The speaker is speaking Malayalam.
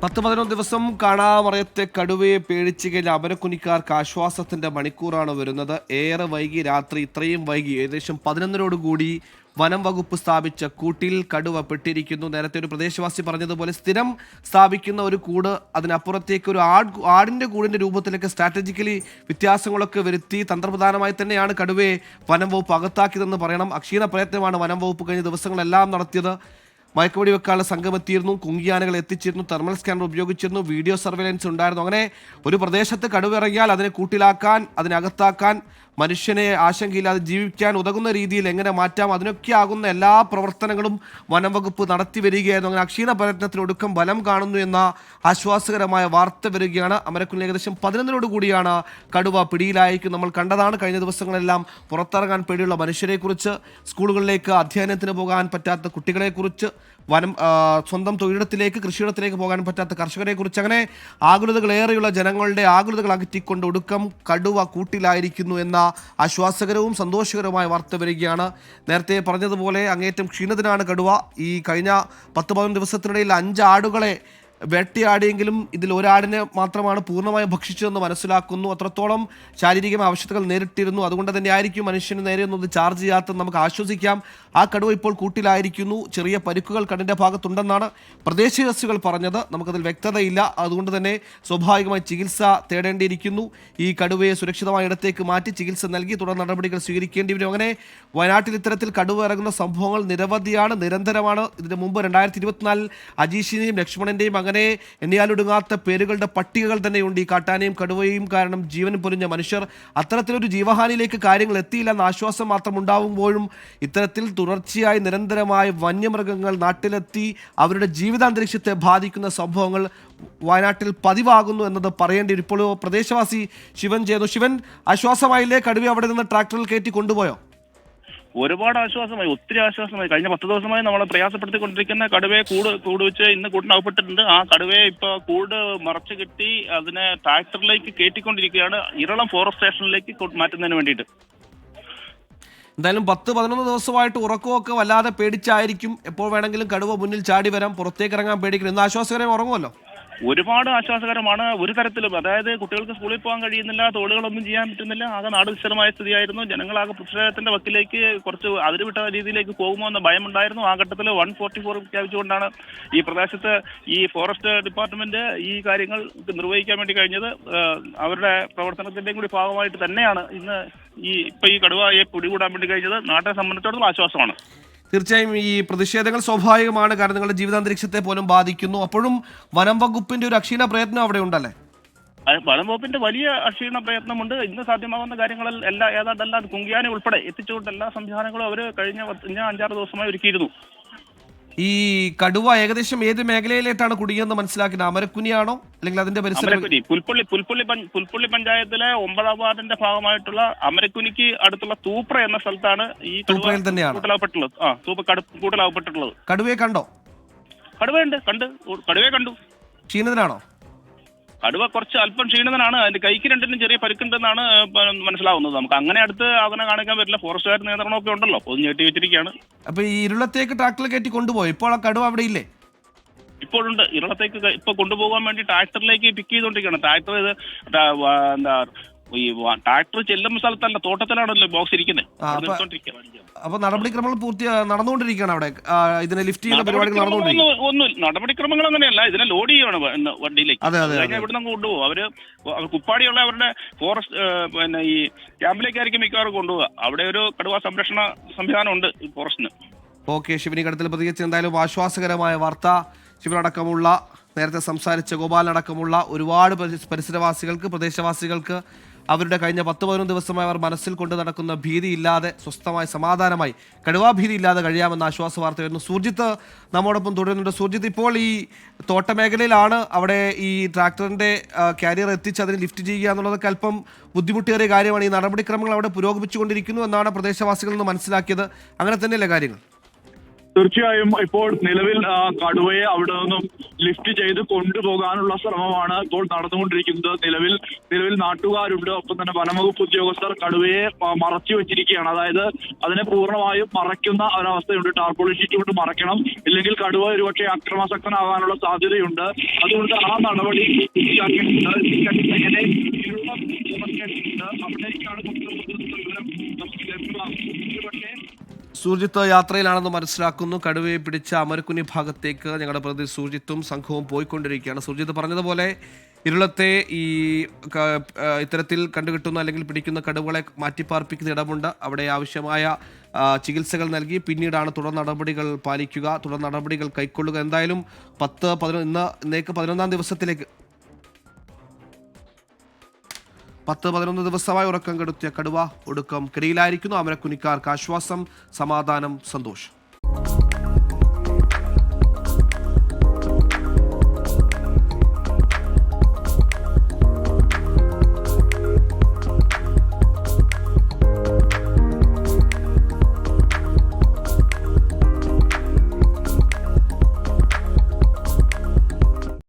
10-11 ദിവസം കാണാമറയത്തെ കടുവയെ പേടിച്ചു കഴിഞ്ഞ അമരക്കുനിക്കാർക്ക് ആശ്വാസത്തിന്റെ മണിക്കൂറാണ് വരുന്നത്. ഏറെ വൈകി രാത്രി, ഇത്രയും വൈകി ഏകദേശം 11-ഓടുകൂടി വനം വകുപ്പ് സ്ഥാപിച്ച കൂട്ടിൽ കടുവ പെട്ടിരിക്കുന്നു. നേരത്തെ ഒരു പ്രദേശവാസി പറഞ്ഞതുപോലെ സ്ഥിരം സ്ഥാപിക്കുന്ന ഒരു കൂട് അതിനപ്പുറത്തേക്ക് ഒരു ആടിൻ്റെ കൂടിൻ്റെ രൂപത്തിലേക്ക് സ്ട്രാറ്റജിക്കലി വ്യത്യാസങ്ങളൊക്കെ വരുത്തി തന്ത്രപ്രധാനമായി തന്നെയാണ് കടുവയെ വനം വകുപ്പ് അകത്താക്കിയതെന്ന് പറയണം. അക്ഷീണ പ്രയത്നമാണ് വനം വകുപ്പ് കഴിഞ്ഞ ദിവസങ്ങളെല്ലാം നടത്തിയത്. മയക്കുവെടി വെക്കാനുള്ള സംഘം എത്തിയിരുന്നു, കുങ്കിയാനകൾ എത്തിച്ചിരുന്നു, തെർമൽ സ്കാനർ ഉപയോഗിച്ചിരുന്നു, വീഡിയോ സർവേലൻസ് ഉണ്ടായിരുന്നു. അങ്ങനെ ഒരു പ്രദേശത്ത് കടുവ ഇറങ്ങിയാൽ അതിനെ കൂട്ടിലാക്കാൻ, അതിനകത്താക്കാൻ, മനുഷ്യനെ ആശങ്കയില്ലാതെ ജീവിക്കാൻ ഉതകുന്ന രീതിയിൽ എങ്ങനെ മാറ്റാം, അതിനൊക്കെ ആകുന്ന എല്ലാ പ്രവർത്തനങ്ങളും വനം വകുപ്പ് നടത്തി വരികയായിരുന്നു. അങ്ങനെ അക്ഷീണ പ്രയത്നത്തിനൊടുക്കം ബലം കാണുന്നു എന്ന ആശ്വാസകരമായ വാർത്ത വരികയാണ്. അമരക്കുന്നിൽ ഏകദേശം 11-ഓടുകൂടിയാണ് കടുവ പിടിയിലായിരിക്കും. നമ്മൾ കണ്ടതാണ് കഴിഞ്ഞ ദിവസങ്ങളെല്ലാം പുറത്തിറങ്ങാൻ പേടിയുള്ള മനുഷ്യരെക്കുറിച്ച്, സ്കൂളുകളിലേക്ക് അധ്യയനത്തിന് പോകാൻ പറ്റാത്ത കുട്ടികളെക്കുറിച്ച്, സ്വന്തം തൊഴിലിടത്തിലേക്ക് കൃഷിയിടത്തിലേക്ക് പോകാൻ പറ്റാത്ത കർഷകരെക്കുറിച്ച്, അങ്ങനെ ആകുലതകളേറെയുള്ള ജനങ്ങളുടെ ആകുലതകൾ അകറ്റിക്കൊണ്ട് ഒടുക്കം കടുവ കൂട്ടിലായിരിക്കുന്നു എന്ന ആശ്വാസകരവും സന്തോഷകരവുമായ വാർത്ത വരികയാണ്. നേരത്തെ പറഞ്ഞതുപോലെ അങ്ങേറ്റം ക്ഷീണിതനാണ് കടുവ. ഈ കഴിഞ്ഞ 10-11 ദിവസത്തിനിടയിൽ 5 ആടുകളെ വേട്ടയാടിയെങ്കിലും ഇതിൽ ഒരാടിനെ മാത്രമാണ് പൂർണ്ണമായും ഭക്ഷിച്ചതെന്ന് മനസ്സിലാക്കുന്നു. അത്രത്തോളം ശാരീരികമായ ആവശ്യതകൾ നേരിട്ടിരുന്നു. അതുകൊണ്ട് തന്നെ ആയിരിക്കും മനുഷ്യന് നേരെ ഒന്നും ചാർജ് ചെയ്യാത്തത് നമുക്ക് ആശ്വസിക്കാം. ആ കടുവ ഇപ്പോൾ കൂട്ടിലായിരിക്കുന്നു. ചെറിയ പരിക്കുകൾ കണ്ണിൻ്റെ ഭാഗത്തുണ്ടെന്നാണ് പ്രദേശവാസികൾ പറഞ്ഞത്. നമുക്കതിൽ വ്യക്തതയില്ല. അതുകൊണ്ട് തന്നെ സ്വാഭാവികമായി ചികിത്സ തേടേണ്ടിയിരിക്കുന്നു. ഈ കടുവയെ സുരക്ഷിതമായ ഇടത്തേക്ക് മാറ്റി ചികിത്സ നൽകി തുടർ നടപടികൾ സ്വീകരിക്കേണ്ടി വരും. അങ്ങനെ വയനാട്ടിൽ ഇത്തരത്തിൽ കടുവ ഇറങ്ങുന്ന സംഭവങ്ങൾ നിരവധിയാണ്, നിരന്തരമാണ്. ഇതിന് മുമ്പ് 2024 അജീഷിനെയും ലക്ഷ്മണൻ്റെയും അങ്ങനെ എണ്ണിയാലൊടുങ്ങാത്ത പേരുകളുടെ പട്ടികകൾ തന്നെയുണ്ട്. ഈ കാട്ടാനയും കടുവയും കാരണം ജീവൻ പൊലിഞ്ഞ മനുഷ്യർ. അത്തരത്തിലൊരു ജീവഹാനിയിലേക്ക് കാര്യങ്ങൾ എത്തിയില്ല എന്ന ആശ്വാസം മാത്രം ഉണ്ടാവുമ്പോഴും ഇത്തരത്തിൽ തുടർച്ചയായി നിരന്തരമായ വന്യമൃഗങ്ങൾ നാട്ടിലെത്തി അവരുടെ ജീവിതാന്തരീക്ഷത്തെ ബാധിക്കുന്ന സംഭവങ്ങൾ വയനാട്ടിൽ പതിവാകുന്നു എന്നത് പറയേണ്ടി വരും. ഇപ്പോൾ പ്രദേശവാസി ശിവൻ ചെയ്യുന്നു. ശിവൻ, ആശ്വാസമായില്ലേ? കടുവ അവിടെ നിന്ന് ട്രാക്ടറിൽ കയറ്റി കൊണ്ടുപോയോ? ഒരുപാട് ആശ്വാസമായി, ഒത്തിരി ആശ്വാസമായി. കഴിഞ്ഞ 10 ദിവസമായി നമ്മളെ പ്രയാസപ്പെടുത്തിക്കൊണ്ടിരിക്കുന്ന കടുവയെ കൂട് വെച്ച് ഇന്ന് കൂട്ടിനകപ്പെട്ടിട്ടുണ്ട്. ആ കടുവയെ ഇപ്പൊ കൂട് മറച്ചു കെട്ടി അതിനെ ട്രാക്ടറിലേക്ക് കയറ്റിക്കൊണ്ടിരിക്കുകയാണ്, ഇറളം ഫോറസ്റ്റ് സ്റ്റേഷനിലേക്ക് മാറ്റുന്നതിന് വേണ്ടിയിട്ട്. എന്തായാലും 10-11 ദിവസമായിട്ട് ഉറക്കമൊക്കെ വല്ലാതെ പേടിച്ചായിരിക്കും. എപ്പോൾ വേണമെങ്കിലും കടുവ മുന്നിൽ ചാടി വരാം, പുറത്തേക്ക് ഇറങ്ങാൻ പേടിക്കണം. ഇന്ന് ആശ്വാസകരം ഉറങ്ങുമല്ലോ? ഒരുപാട് ആശ്വാസകരമാണ്. ഒരു തരത്തിലും, അതായത് കുട്ടികൾക്ക് സ്കൂളിൽ പോകാൻ കഴിയുന്നില്ല, തോടുകളൊന്നും ചെയ്യാൻ പറ്റുന്നില്ല, ആകെ നാട് വിശലമായ സ്ഥിതിയായിരുന്നു. ജനങ്ങളാകെ പ്രതിഷേധത്തിന്റെ വക്കിലേക്ക്, കുറച്ച് അതിരുവിട്ട രീതിയിലേക്ക് പോകുമോ എന്ന ഭയമുണ്ടായിരുന്നു. ആ ഘട്ടത്തിൽ 144 പ്രഖ്യാപിച്ചുകൊണ്ടാണ് ഈ പ്രദേശത്ത് ഈ ഫോറസ്റ്റ് ഡിപ്പാർട്ട്മെന്റ് ഈ കാര്യങ്ങൾ നിർവഹിക്കാൻ വേണ്ടി കഴിഞ്ഞത്. അവരുടെ പ്രവർത്തനത്തിന്റെയും കൂടി ഭാഗമായിട്ട് തന്നെയാണ് ഇന്ന് ഈ കടുവയെ പിടികൂടാൻ വേണ്ടി കഴിഞ്ഞത്. നാട്ടെ സംബന്ധിച്ചിടത്തോളം ആശ്വാസമാണ്. തീർച്ചയായും ഈ പ്രതിഷേധങ്ങൾ സ്വാഭാവികമാണ്, കാരണം നിങ്ങളുടെ ജീവിതാന്തരീക്ഷത്തെ പോലും ബാധിക്കുന്നു. അപ്പോഴും വനം വകുപ്പിന്റെ ഒരു അക്ഷീണ പ്രയത്നം അവിടെ ഉണ്ടല്ലേ? വനം വകുപ്പിന്റെ വലിയ അക്ഷീണ പ്രയത്നമുണ്ട്. ഇന്ന് സാധ്യമാകുന്ന കാര്യങ്ങളിൽ ഏതാണ്ടെല്ലാം കുങ്കിയാനെ ഉൾപ്പെടെ എത്തിച്ചുകൊണ്ട് എല്ലാ സംവിധാനങ്ങളും അവർ കഴിഞ്ഞ 5-6 ദിവസമായി ഒരുക്കിയിരുന്നു. ഈ കടുവ ഏകദേശം ഏത് മേഖലയിലേട്ടാണ് കുടുങ്ങിയെന്ന് മനസ്സിലാക്കുന്നത്? അമരക്കുനിയാണോ അല്ലെങ്കിൽ അതിന്റെ പരിസരം? പുൽപ്പള്ളി പഞ്ചായത്തിലെ 9ാം വാർഡിന്റെ ഭാഗമായിട്ടുള്ള അമരക്കുനിക്ക് അടുത്തുള്ള തൂപ്ര എന്ന സ്ഥലത്താണ് ഈ തൂപ്രയിൽ തന്നെയാണ് കൂട്ടിലാവപ്പെട്ടിട്ടുള്ളത്. കടുവയെ കണ്ടോ? കടുവയെ കണ്ടു. ക്ഷീണിതനാണോ? കടുവ കുറച്ച് അല്പം ക്ഷീണിതനാണ്. അതിന്റെ കൈക്ക് രണ്ടിനും ചെറിയ പരിക്കുണ്ടെന്നാണ് മനസ്സിലാവുന്നത്. നമുക്ക് അങ്ങനെ അടുത്ത് അവനെ കാണിക്കാൻ പറ്റില്ല, ഫോറസ്റ്റുകാർ നിയന്ത്രണമൊക്കെ ഉണ്ടല്ലോ, പൊതു ഞെട്ടി വെച്ചിരിക്കുകയാണ്. അപ്പൊ ഈ ഇരുളത്തേക്ക് ട്രാക്ടറിൽ കയറ്റി കൊണ്ടുപോയി. ഇപ്പോൾ ആ കടുവ അവിടെ ഇല്ലേ? ഇപ്പോഴുണ്ട്. ഇറളത്തേക്ക് ഇപ്പൊ കൊണ്ടുപോകാൻ വേണ്ടി ട്രാക്ടറിലേക്ക് പിക്ക് ചെയ്തുകൊണ്ടിരിക്കുകയാണ്. ട്രാക്ടർ ഇത് ഈ ട്രാക്ടർ ചെല്ലുന്ന സ്ഥലത്തല്ല, തോട്ടത്തിലാണല്ലോ ബോക്സ് ഇരിക്കുന്നത്. അപ്പൊ നടപടിക്രമങ്ങൾ നടന്നുകൊണ്ടിരിക്കുകയാണ് അവിടെ. ഇതിനെ ലിഫ്റ്റ് ചെയ്യുന്ന പരിപാടികൾ നടന്നുകൊണ്ടിരിക്കും. ഒന്നും നടപടിക്രമങ്ങൾ അങ്ങനെയല്ല, ഇതിനെ ലോഡ് ചെയ്യണം വണ്ടിയിലേക്ക്. ഇവിടെ നിന്ന് കൊണ്ടുപോകും. അവർ കുപ്പാടിയുള്ള അവരുടെ ഫോറസ്റ്റ് ഈ ക്യാമ്പിലേക്കായിരിക്കും മിക്കവാറും കൊണ്ടുപോകുക. അവിടെ ഒരു കടുവ സംരക്ഷണ സംവിധാനം ഉണ്ട് ഫോറസ്റ്റിന്. ഓക്കെ, ശിവനി കടത്തിൽ പ്രതികരിച്ച് എന്തായാലും ആശ്വാസകരമായ വാർത്ത. ശിവനടക്കമുള്ള, നേരത്തെ സംസാരിച്ച ഗോപാലനടക്കമുള്ള ഒരുപാട് പരിസരവാസികൾക്ക്, പ്രദേശവാസികൾക്ക് അവരുടെ കഴിഞ്ഞ 10-11 ദിവസമായി അവർ മനസ്സിൽ കൊണ്ട് നടക്കുന്ന ഭീതിയില്ലാതെ സ്വസ്ഥമായി സമാധാനമായി കടുവാഭീതി ഇല്ലാതെ കഴിയാമെന്ന ആശ്വാസ വാർത്ത വരുന്നു. സുർജിത്ത് നമ്മോടൊപ്പം തുടരുന്നുണ്ട്. സുർജിത്ത്, ഇപ്പോൾ ഈ തോട്ടമേഖലയിലാണ്, അവിടെ ഈ ട്രാക്ടറിന്റെ കാരിയർ എത്തിച്ച് അതിന് ലിഫ്റ്റ് ചെയ്യുക എന്നുള്ളതൊക്കെ അല്പം ബുദ്ധിമുട്ടേറിയ കാര്യമാണ്. ഈ നടപടിക്രമങ്ങൾ അവിടെ പുരോഗമിച്ചുകൊണ്ടിരിക്കുന്നു എന്നാണ് പ്രദേശവാസികളിൽ നിന്ന് മനസ്സിലാക്കിയത്. അങ്ങനെ തന്നെയല്ലേ കാര്യങ്ങൾ? തീർച്ചയായും ഇപ്പോൾ നിലവിൽ കടുവയെ അവിടെ നിന്നും ലിഫ്റ്റ് ചെയ്ത് കൊണ്ടുപോകാനുള്ള ശ്രമമാണ് ഇപ്പോൾ നടന്നുകൊണ്ടിരിക്കുന്നത്. നിലവിൽ നാട്ടുകാരുണ്ട്, ഒപ്പം തന്നെ വനംവകുപ്പ് ഉദ്യോഗസ്ഥർ കടുവയെ മറച്ചു വെച്ചിരിക്കുകയാണ്. അതായത് അതിനെ പൂർണ്ണമായും മറയ്ക്കുന്ന ഒരവസ്ഥയുണ്ട്. ടാർപോളിൻ ഷീറ്റ് കൊണ്ട് മറയ്ക്കണം, ഇല്ലെങ്കിൽ കടുവ ഒരുപക്ഷെ അക്രമാസക്തനാകാനുള്ള സാധ്യതയുണ്ട്. അതുകൊണ്ട് ആ നടപടി പൂർത്തിയാക്കിയിട്ടുണ്ട്. അവിടേക്കാണ് നമുക്ക് ലഭ്യമാകുന്നത്. സൂർജിത്ത് യാത്രയിലാണെന്ന് മനസ്സിലാക്കുന്നു. കടുവയെ പിടിച്ച അമരക്കുനി ഭാഗത്തേക്ക് ഞങ്ങളുടെ പ്രതി സൂർജിത്തും സംഘവും പോയിക്കൊണ്ടിരിക്കുകയാണ്. സൂർജിത്ത് പറഞ്ഞതുപോലെ ഇരുളത്തെ ഈ ഇത്തരത്തിൽ കണ്ടുകിട്ടുന്ന അല്ലെങ്കിൽ പിടിക്കുന്ന കടുവകളെ മാറ്റിപ്പാർപ്പിക്കുന്ന ഇടമുണ്ട്. അവിടെ ആവശ്യമായ ചികിത്സകൾ നൽകി പിന്നീടാണ് തുടർ നടപടികൾ പാലിക്കുക, തുടർ നടപടികൾ കൈക്കൊള്ളുക. എന്തായാലും 11 ദിവസത്തിലേക്ക് 10-11 ദിവസമായി ഉറക്കം കെടുത്തിയ കടുവ ഒടുക്കം കിടയിലായിരിക്കുന്നു. അമരക്കുനിക്കാർക്ക് ആശ്വാസം, സമാധാനം, സന്തോഷം.